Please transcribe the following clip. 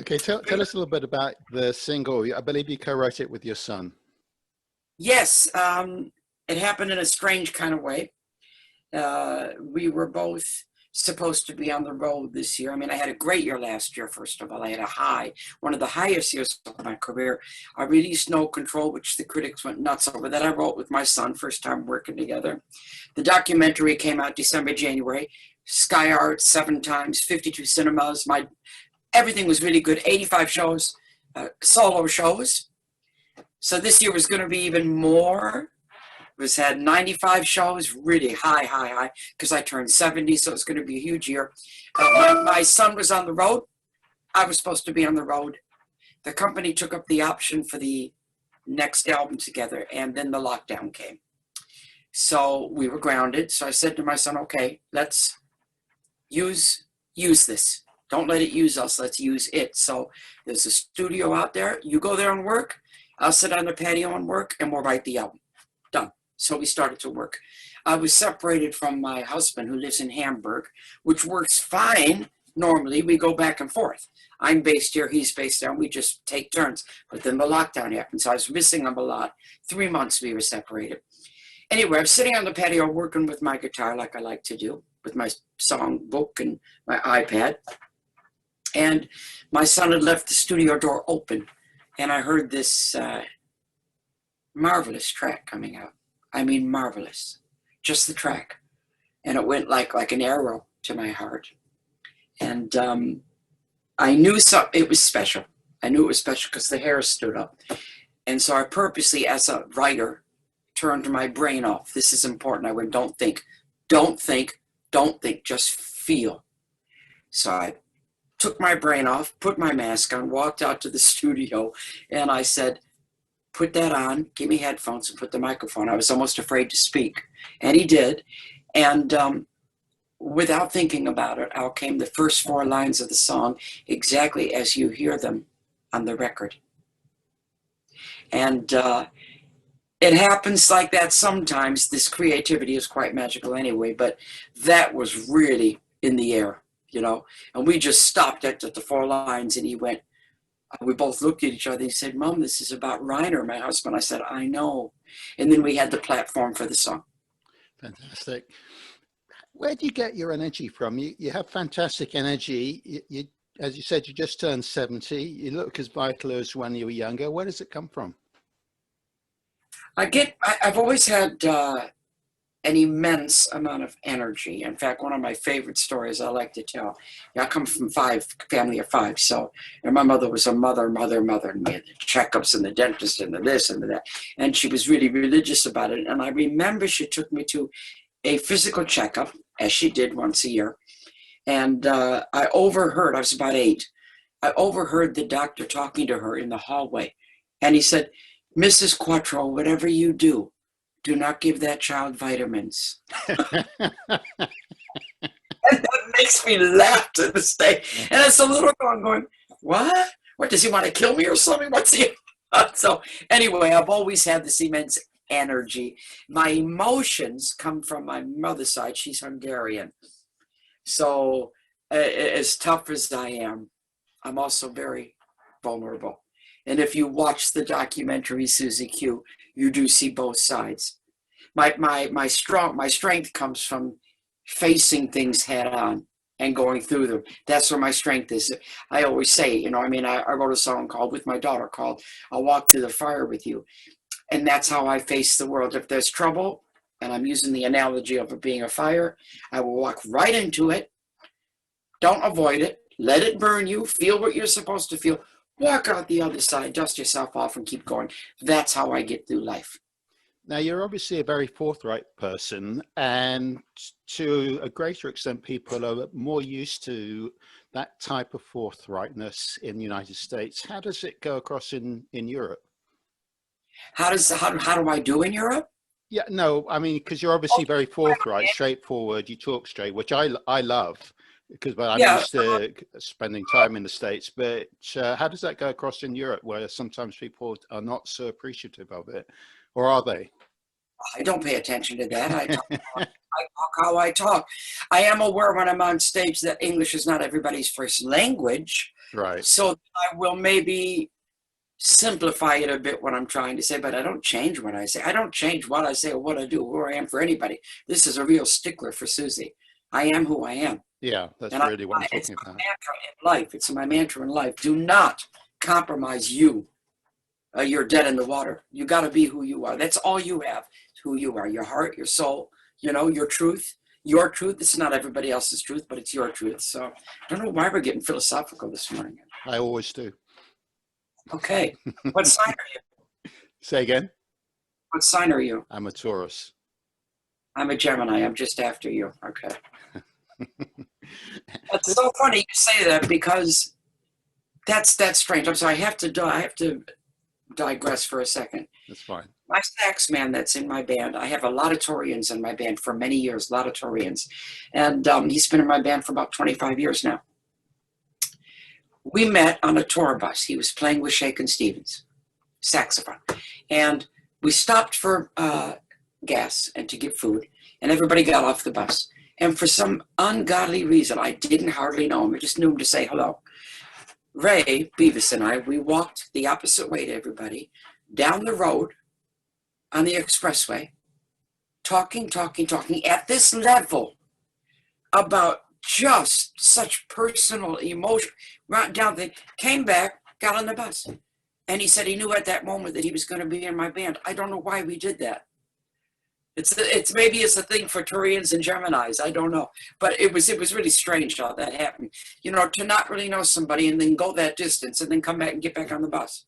Okay, tell us a little bit about the single. I believe you co-wrote it with your son. Yes, it happened in a strange kind of way. We were both supposed to be on the road this year. I mean, I had a great year last year, first of all. I had one of the highest years of my career. I released No Control, which the critics went nuts over. That I wrote with my son, first time working together. The documentary came out December, January. Sky Art 7 times, 52 cinemas. Everything was really good. 85 shows, solo shows. So this year was going to be even more. It was had 95 shows, really high, because I turned 70, so it's going to be a huge year. My son was on the road. I was supposed to be on the road. The company took up the option for the next album together, and then the lockdown came. So we were grounded. So I said to my son, okay, let's use this. Don't let it use us. Let's use it. So there's a studio out there. You go there and work. I'll sit on the patio and work, and we'll write the album. Done. So we started to work. I was separated from my husband, who lives in Hamburg, which works fine. Normally, we go back and forth. I'm based here, he's based there, and we just take turns. But then the lockdown happened, so I was missing him a lot. 3 months we were separated. Anyway, I was sitting on the patio working with my guitar, like I like to do, with my song book and my iPad. And my son had left the studio door open, and I heard this marvelous track coming out. I mean, marvelous. Just the track. And it went like an arrow to my heart. And I knew it was special. I knew it was special because the hair stood up. And so I purposely, as a writer, turned my brain off. This is important. I went, don't think, just feel. So I took my brain off, put my mask on, walked out to the studio, and I said, put that on, give me headphones, and put the microphone. I was almost afraid to speak. And he did. And without thinking about it, out came the first 4 lines of the song, exactly as you hear them on the record. And it happens like that sometimes. This creativity is quite magical anyway, but that was really in the air, you know. And we just stopped at the 4 lines, and he went, we both looked at each other. He said, Mom, this is about Reiner, my husband. I said, I know. And then we had the platform for the song. Fantastic. Where do you get your energy from? You have fantastic energy. As you said, you just turned 70. You look as vital as when you were younger. Where does it come from? I've always had an immense amount of energy. In fact, one of my favorite stories I like to tell, I come from family of 5. So, and my mother was a mother, and we had the checkups and the dentist and the this and the that. And she was really religious about it. And I remember she took me to a physical checkup, as she did once a year. And I was about 8. I overheard the doctor talking to her in the hallway. And he said, Mrs. Quatro, whatever you do not give that child vitamins. And that makes me laugh to this day. And it's a little girl going, what? What, does he want to kill me or something? What's he? So anyway, I've always had this immense energy. My emotions come from my mother's side. She's Hungarian. So as tough as I am, I'm also very vulnerable. And if you watch the documentary Suzi Q, you do see both sides. My strength comes from facing things head on and going through them. That's where my strength is. I always say, I wrote a song called, with my daughter, called I'll Walk Through the Fire With You. And that's how I face the world. If there's trouble, and I'm using the analogy of it being a fire, I will walk right into it. Don't avoid it. Let it burn you. Feel what you're supposed to feel. Walk out the other side, dust yourself off, and keep going. That's how I get through life. Now, you're obviously a very forthright person, and to a greater extent, people are more used to that type of forthrightness in the United States. How does it go across in Europe? How do I do in Europe? Yeah, no, I mean, because you're obviously very forthright, straightforward. You talk straight, which I love, because I'm used to spending time in the States. But how does that go across in Europe, where sometimes people are not so appreciative of it, or are they? I don't pay attention to that. I talk how I talk. I am aware when I'm on stage that English is not everybody's first language. Right. So I will maybe simplify it a bit what I'm trying to say, but I don't change what I say. I don't change what I say or what I do, who I am for anybody. This is a real stickler for Suzi. I am who I am. Yeah, that's And really what I'm it's talking my about. mantra in life. It's my mantra in life. Do not compromise you. You're dead in the water. You got to be who you are. That's all you have. It's who you are. Your heart, your soul, your truth. Your truth. It's not everybody else's truth, but it's your truth. So I don't know why we're getting philosophical this morning. I always do. Okay. What sign are you? Say again? What sign are you? I'm a Taurus. I'm a Gemini. I'm just after you. Okay. That's so funny you say that because that's strange. I'm sorry. I have to digress for a second. That's fine. My sax man that's in my band, I have a lot of Taurians in my band for many years, a lot of Taurians. And he's been in my band for about 25 years now. We met on a tour bus. He was playing with Shakin' Stevens, saxophone. And we stopped for gas and to get food, and everybody got off the bus. And for some ungodly reason, I didn't hardly know him. I just knew him to say hello. Ray Beavis and I, we walked the opposite way to everybody, down the road on the expressway, talking at this level about just such personal emotion, right down the, came back, got on the bus. And he said he knew at that moment that he was going to be in my band. I don't know why we did that. It's maybe it's a thing for Taurians and Geminis. I don't know, but it was really strange how that happened. To not really know somebody and then go that distance and then come back and get back on the bus.